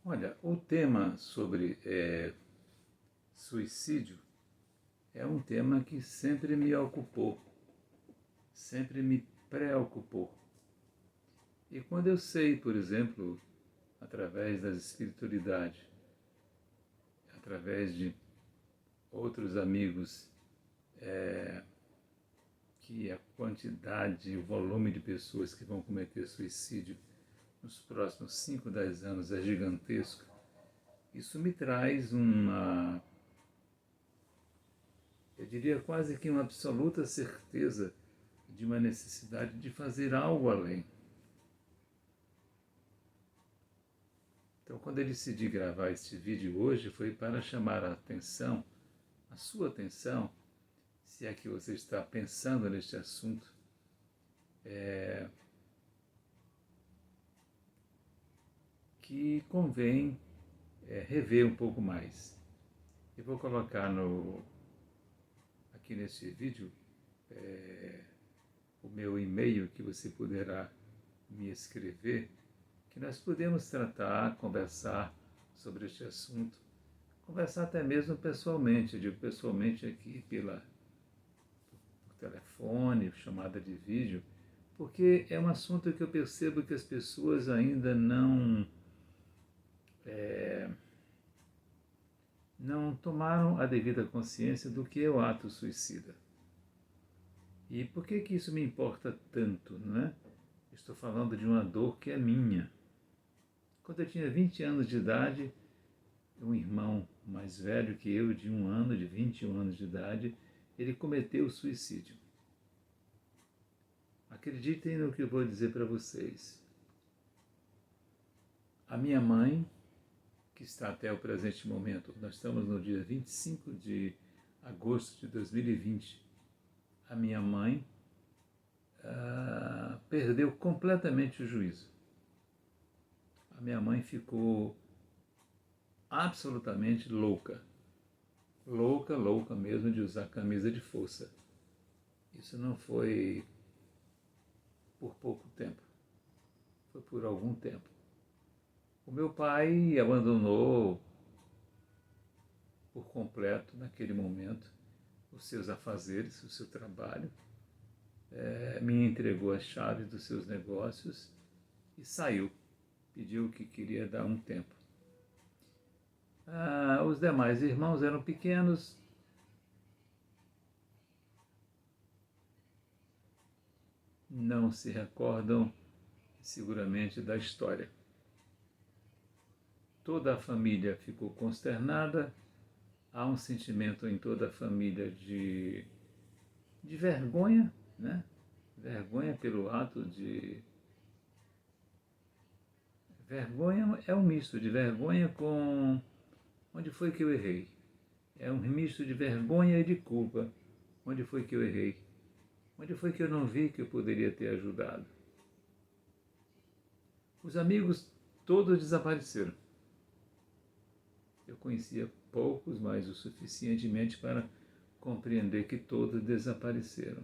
Olha, o tema sobre suicídio é um tema que sempre me ocupou, sempre me preocupou. E quando eu sei, por exemplo, através das espiritualidades, através de outros amigos, que a quantidade, o volume de pessoas que vão cometer suicídio nos próximos 5, 10 anos é gigantesco, isso me traz eu diria quase que uma absoluta certeza de uma necessidade de fazer algo além. Então, quando eu decidi gravar este vídeo hoje, foi para chamar a atenção, a sua atenção, se é que você está pensando neste assunto, que convém rever um pouco mais. Eu vou colocar aqui nesse vídeo o meu e-mail que você poderá me escrever, que nós podemos tratar, conversar sobre este assunto, conversar até mesmo pessoalmente, eu digo pessoalmente aqui por telefone, chamada de vídeo, porque é um assunto que eu percebo que as pessoas ainda não tomaram a devida consciência do que é o ato suicida. E por que isso me importa tanto, não é? Estou falando de uma dor que é minha. Quando eu tinha 20 anos de idade, um irmão mais velho que eu, de 21 anos de idade, ele cometeu suicídio. Acreditem no que eu vou dizer para vocês. A minha mãe, que está até o presente momento, nós estamos no dia 25 de agosto de 2020, a minha mãe perdeu completamente o juízo. A minha mãe ficou absolutamente louca. Louca, louca mesmo de usar camisa de força. Isso não foi por pouco tempo, foi por algum tempo. O meu pai abandonou por completo, naquele momento, os seus afazeres, o seu trabalho, me entregou as chaves dos seus negócios e saiu. Pediu que queria dar um tempo. Os demais irmãos eram pequenos, não se recordam seguramente da história. Toda a família ficou consternada, há um sentimento em toda a família de vergonha, né? Vergonha pelo ato de... Vergonha é um misto de vergonha com... Onde foi que eu errei? É um misto de vergonha e de culpa. Onde foi que eu errei? Onde foi que eu não vi que eu poderia ter ajudado? Os amigos todos desapareceram. Eu conhecia poucos, mas o suficientemente para compreender que todos desapareceram.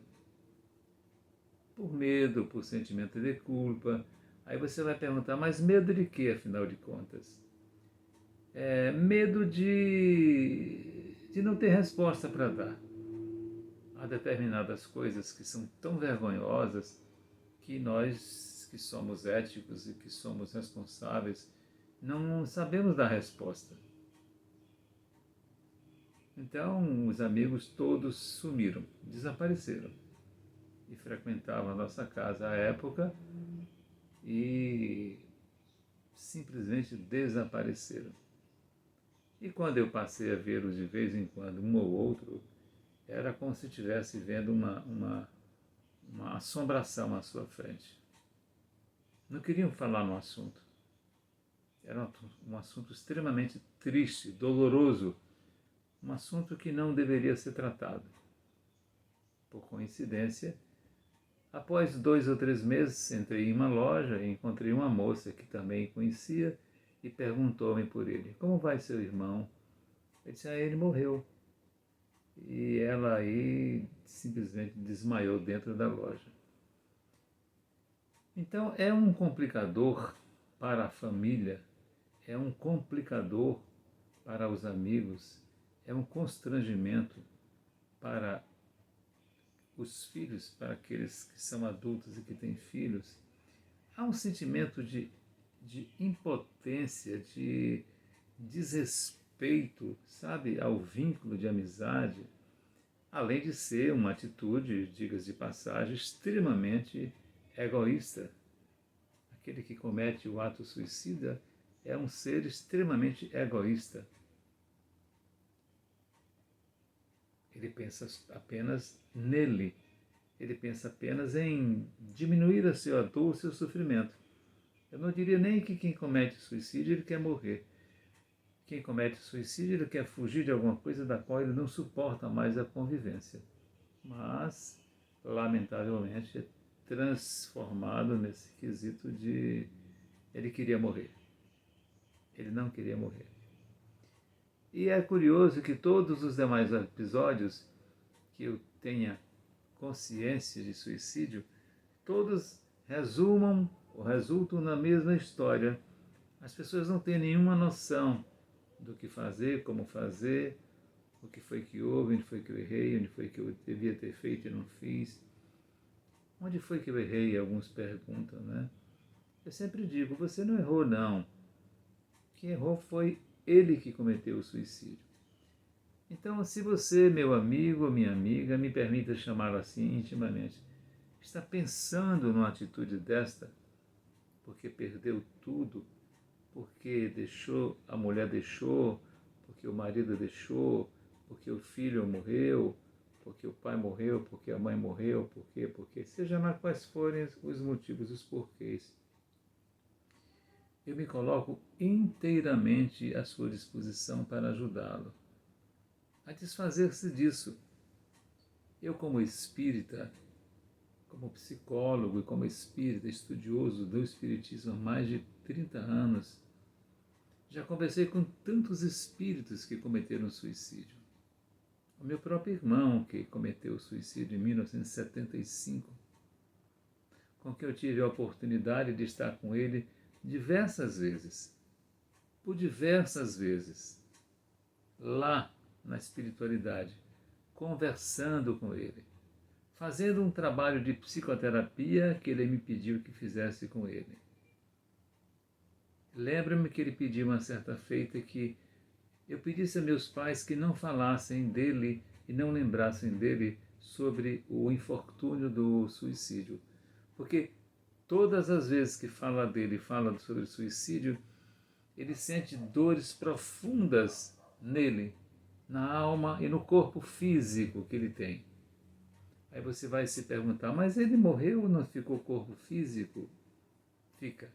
Por medo, por sentimento de culpa. Aí você vai perguntar, mas medo de quê, afinal de contas? Medo de não ter resposta para dar. Há determinadas coisas que são tão vergonhosas que nós, que somos éticos e que somos responsáveis, não sabemos dar resposta. Então, os amigos todos sumiram, desapareceram. E frequentavam a nossa casa à época e simplesmente desapareceram. E quando eu passei a vê-los de vez em quando, um ou outro, era como se estivesse vendo uma assombração à sua frente. Não queriam falar no assunto. Era um assunto extremamente triste, doloroso, um assunto que não deveria ser tratado. Por coincidência, após 2 ou 3 meses, entrei em uma loja e encontrei uma moça que também conhecia e perguntou-me por ele. Como vai seu irmão? Eu disse, ele morreu. E ela aí simplesmente desmaiou dentro da loja. Então é um complicador para a família é um complicador para os amigos, é um constrangimento para os filhos, para aqueles que são adultos e que têm filhos. Há um sentimento de impotência, de desrespeito, sabe, ao vínculo de amizade, além de ser uma atitude, diga-se de passagem, extremamente egoísta. Aquele que comete o ato suicida é um ser extremamente egoísta. Ele pensa apenas nele. Ele pensa apenas em diminuir a sua dor, o seu sofrimento. Eu não diria nem que quem comete suicídio ele quer morrer. Quem comete suicídio ele quer fugir de alguma coisa da qual ele não suporta mais a convivência. Mas, lamentavelmente, é transformado nesse quesito de ele queria morrer. Ele não queria morrer. E é curioso que todos os demais episódios que eu tenha consciência de suicídio, todos resumam ou resultam na mesma história. As pessoas não têm nenhuma noção do que fazer, como fazer, o que foi que houve, onde foi que eu errei, onde foi que eu devia ter feito e não fiz. Onde foi que eu errei? Alguns perguntam, né? Eu sempre digo, você não errou não. Quem errou foi ele que cometeu o suicídio. Então, se você, meu amigo ou minha amiga, me permita chamá-lo assim intimamente, está pensando numa atitude desta, porque perdeu tudo, porque deixou, a mulher deixou, porque o marido deixou, porque o filho morreu, porque o pai morreu, porque a mãe morreu, porque, seja lá quais forem os motivos, os porquês. Eu me coloco inteiramente à sua disposição para ajudá-lo a desfazer-se disso. Eu, como espírita, como psicólogo e como espírita estudioso do espiritismo há mais de 30 anos, já conversei com tantos espíritos que cometeram suicídio. O meu próprio irmão, que cometeu suicídio em 1975, com quem eu tive a oportunidade de estar com ele diversas vezes, por diversas vezes, lá na espiritualidade, conversando com ele, fazendo um trabalho de psicoterapia que ele me pediu que fizesse com ele. Lembro-me que ele pediu uma certa feita que eu pedisse a meus pais que não falassem dele e não lembrassem dele sobre o infortúnio do suicídio. Porque todas as vezes que fala dele, fala sobre o suicídio, ele sente dores profundas nele, na alma e no corpo físico que ele tem. Aí você vai se perguntar, mas ele morreu ou não ficou corpo físico? Fica.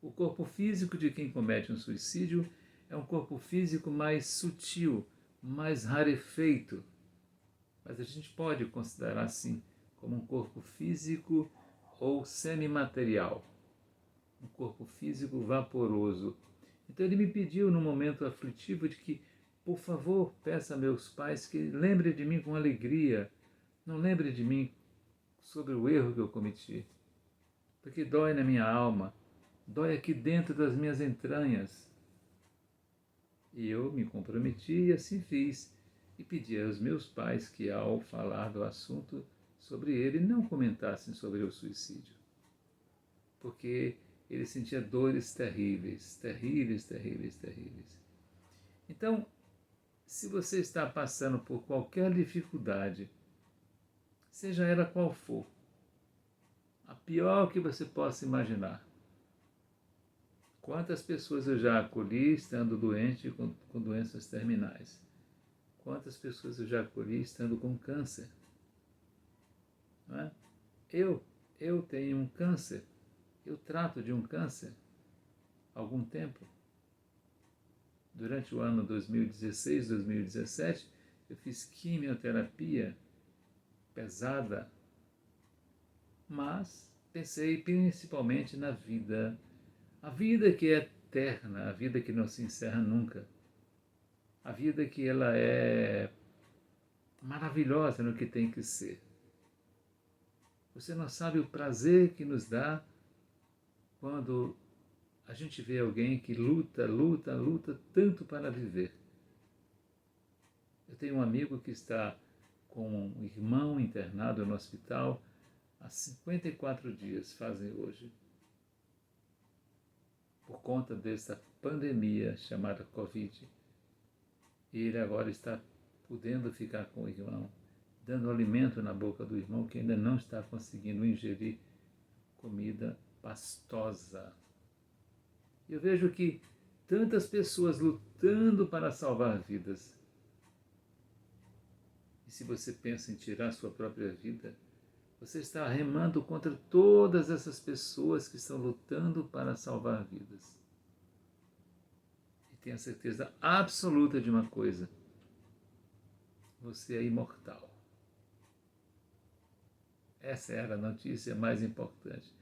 O corpo físico de quem comete um suicídio é um corpo físico mais sutil, mais rarefeito. Mas a gente pode considerar assim, como um corpo físico ou semimaterial. Um corpo físico vaporoso. Então ele me pediu, num momento aflitivo, de que, por favor, peça a meus pais que lembrem de mim com alegria, não lembrem de mim sobre o erro que eu cometi, porque dói na minha alma, dói aqui dentro das minhas entranhas. E eu me comprometi e assim fiz, e pedi aos meus pais que, ao falar do assunto sobre ele, não comentassem sobre o suicídio, porque ele sentia dores terríveis, terríveis, terríveis, terríveis. Então, se você está passando por qualquer dificuldade, seja ela qual for, a pior que você possa imaginar. Quantas pessoas eu já acolhi estando doente com doenças terminais? Quantas pessoas eu já acolhi estando com câncer? Não é? Eu tenho um câncer. Eu trato de um câncer há algum tempo. Durante o ano 2016, 2017, eu fiz quimioterapia pesada, mas pensei principalmente na vida. A vida que é eterna, a vida que não se encerra nunca. A vida que ela é maravilhosa no que tem que ser. Você não sabe o prazer que nos dá quando a gente vê alguém que luta, luta, luta tanto para viver. Eu tenho um amigo que está com um irmão internado no hospital há 54 dias, fazem hoje, por conta dessa pandemia chamada Covid. E ele agora está podendo ficar com o irmão, dando alimento na boca do irmão que ainda não está conseguindo ingerir comida pastosa. Eu vejo que tantas pessoas lutando para salvar vidas. E se você pensa em tirar sua própria vida, você está remando contra todas essas pessoas que estão lutando para salvar vidas. E tenha certeza absoluta de uma coisa: você é imortal. Essa era a notícia mais importante.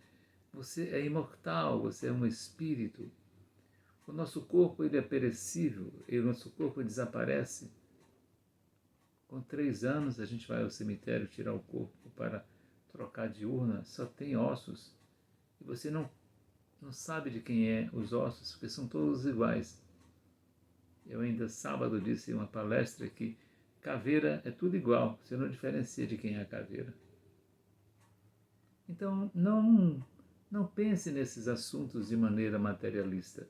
Você é imortal, você é um espírito. O nosso corpo ele é perecível, e o nosso corpo desaparece. Com 3 anos a gente vai ao cemitério tirar o corpo para trocar de urna, só tem ossos. E você não sabe de quem é os ossos, porque são todos iguais. Eu ainda sábado disse em uma palestra que caveira é tudo igual, você não diferencia de quem é a caveira. Então não pense nesses assuntos de maneira materialista.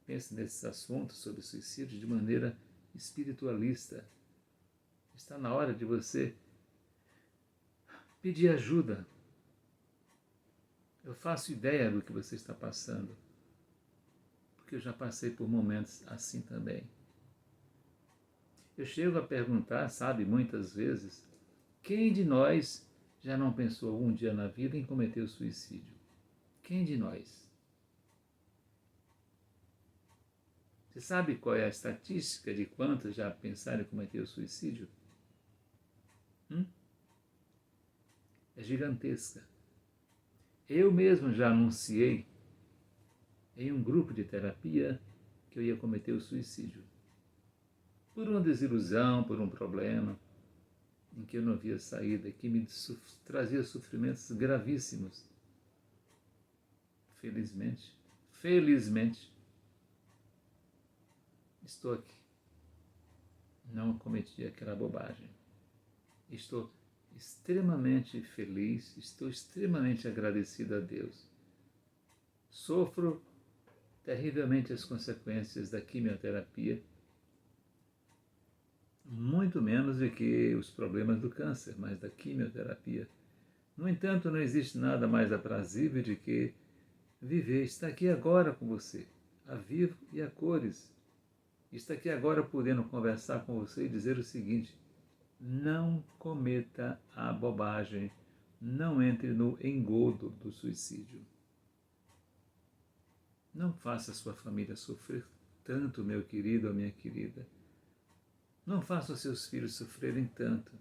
Pense nesses assuntos sobre suicídio de maneira espiritualista. Está na hora de você pedir ajuda. Eu faço ideia do que você está passando, porque eu já passei por momentos assim também. Eu chego a perguntar, sabe, muitas vezes, quem de nós já não pensou algum dia na vida em cometer o suicídio? Quem de nós? Você sabe qual é a estatística de quantos já pensaram em cometer o suicídio? É gigantesca. Eu mesmo já anunciei em um grupo de terapia que eu ia cometer o suicídio. Por uma desilusão, por um problema em que eu não via saída, que me trazia sofrimentos gravíssimos. Felizmente, estou aqui. Não cometi aquela bobagem. Estou extremamente feliz, estou extremamente agradecido a Deus. Sofro terrivelmente as consequências da quimioterapia, muito menos do que os problemas do câncer, mas da quimioterapia. No entanto, não existe nada mais aprazível do que viver, estar aqui agora com você, a vivo e a cores. Estar aqui agora podendo conversar com você e dizer o seguinte: não cometa a bobagem, não entre no engodo do suicídio. Não faça sua família sofrer tanto, meu querido ou minha querida. Não faça os seus filhos sofrerem tanto.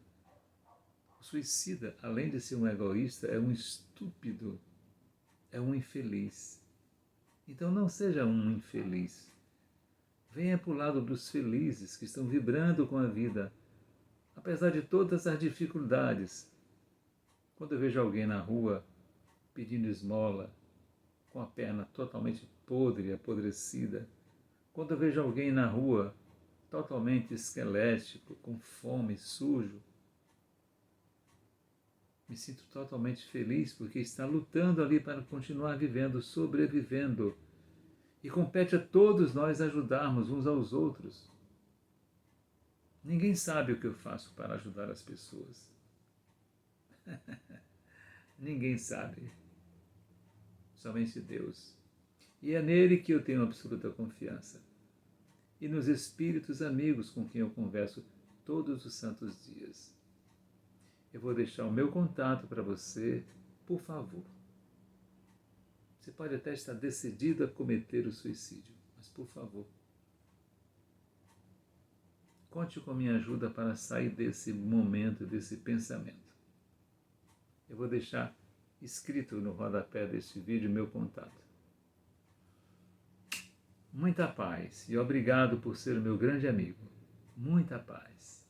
O suicida, além de ser um egoísta, é um estúpido, é um infeliz. Então não seja um infeliz. Venha para o lado dos felizes que estão vibrando com a vida, apesar de todas as dificuldades. Quando eu vejo alguém na rua pedindo esmola, com a perna totalmente podre, apodrecida, quando eu vejo alguém na rua totalmente esquelético, com fome, sujo, me sinto totalmente feliz porque está lutando ali para continuar vivendo, sobrevivendo. E compete a todos nós ajudarmos uns aos outros. Ninguém sabe o que eu faço para ajudar as pessoas. Ninguém sabe. Somente Deus. E é nele que eu tenho absoluta confiança. E nos espíritos amigos com quem eu converso todos os santos dias. Eu vou deixar o meu contato para você, por favor. Você pode até estar decidido a cometer o suicídio, mas por favor, conte com minha ajuda para sair desse momento, desse pensamento. Eu vou deixar escrito no rodapé deste vídeo meu contato. Muita paz e obrigado por ser o meu grande amigo. Muita paz.